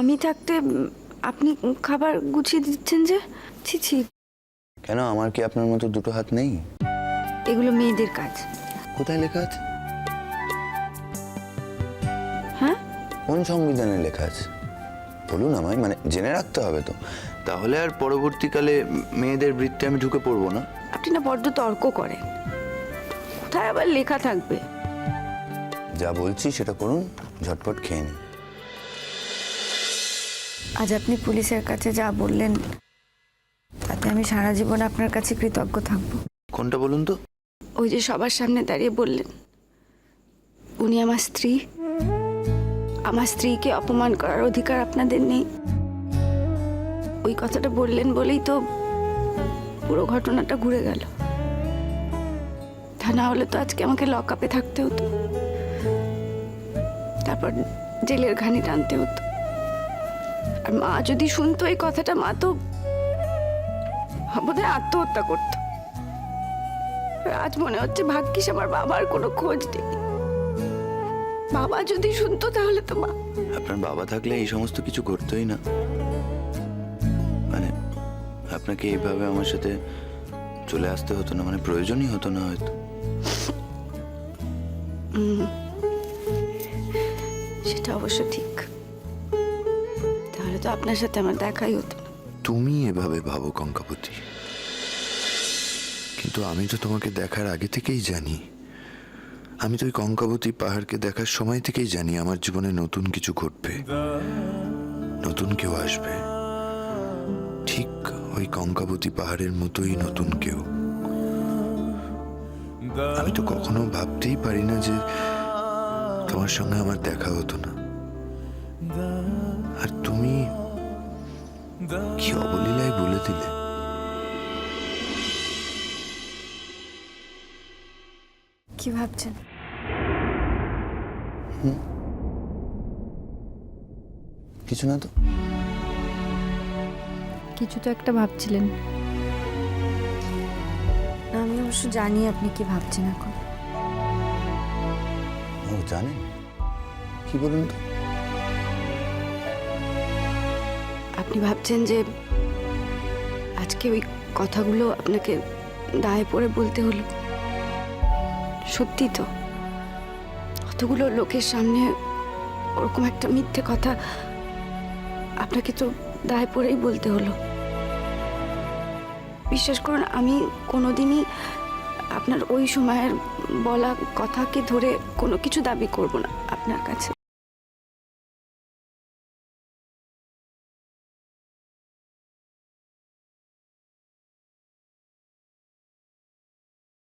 আমি থাকতে আপনি খাবার গুছিয়ে দিচ্ছেন যে? ছি ছি, কেন, আমার কি আপনার মতো দুটো হাত নেই? এগুলো মেয়েদের কাজ। কোথায় লেখা আছে? হ্যাঁ, কোন সংবিধানে লেখা আছে বলুন আমায়, মানে জেনে রাখতে হবে তো, তাহলে আর পরবর্তীকালে মেয়েদের বৃত্তে আমি ঢুকে পড়বো না। আপনি না বড্ড তর্ক করেন। কোথায় আবার লেখা থাকবে? যা বলছি সেটা করুন, ঝটপট খেয়ে নিন। আজ আপনি পুলিশের কাছে যা বললেন তাতে আমি সারা জীবন আপনার কাছে কৃতজ্ঞ থাকবো। কোনটা বলুন তো? ওই যে সবার সামনে দাঁড়িয়ে বললেন উনি আমার স্ত্রী, আমার স্ত্রীকে অপমান করার অধিকার আপনাদের নেই। ওই কথাটা বললেন বলেই তো পুরো ঘটনাটা ঘুরে গেল। তা না হলে তো আজকে আমাকে লক আপে থাকতে হতো, তারপর জেলের ঘানি টানতে হতো। আর মা যদি শুনতো এই কথাটা, মা তো বোধহয় আত্মহত্যা করতো। আজ মনে হচ্ছে ভাগ্যিস আমার বাবার কোনো খোঁজ নেই। বাবা যদি শুনতো তাহলে তো মা। আপনার বাবা থাকলে এই সমস্ত কিছু করতেই না, মানে আপনাকে এইভাবে আমার সাথে চলে আসতে হতো না, মানে প্রয়োজনই হতো না হয়তো। সেটা অবশ্য ঠিক, তাহলে তো আপনার সাথে আমার দেখাই হতো না। তুমি এভাবে ভাবো কঙ্কাবতী, কিন্তু আমি তো তোমাকে দেখার আগে থেকেই জানি। আমি তো ওই কঙ্কাবতী পাহাড়কে দেখার সময় থেকেই জানি আমার জীবনে নতুন কিছু ঘটবে, নতুন কেউ আসবে, ঠিক ওই কঙ্কাবতী পাহাড়ের মতোই নতুন কেউ। আমি তো কখনো ভাবতেই পারি না যে তোমার সঙ্গে আমার দেখা হতো না। আর তুমি কি অবলীলায় বলে দিলে। কি ভাবছেন? কিছু না তো। কিছু তো একটা ভাবছিলেন। আমি অবশ্য জানি আপনি কি ভাবছেন এখন। ও জানেন? কি বলুন তো? আপনি ভাবছেন যে আজকে ওই কথাগুলো আপনাকে দায়ে পড়ে বলতে হলো। সত্যি তো, কতগুলো লোকের সামনে ওরকম একটা মিথ্যে কথা আপনাকে তো দায়ে পড়েই বলতে হলো। বিশ্বাস করুন, আমি কোনোদিনই আপনার ওই সময়ের বলা কথাকে ধরে কোনো কিছু দাবি করব না আপনার কাছে।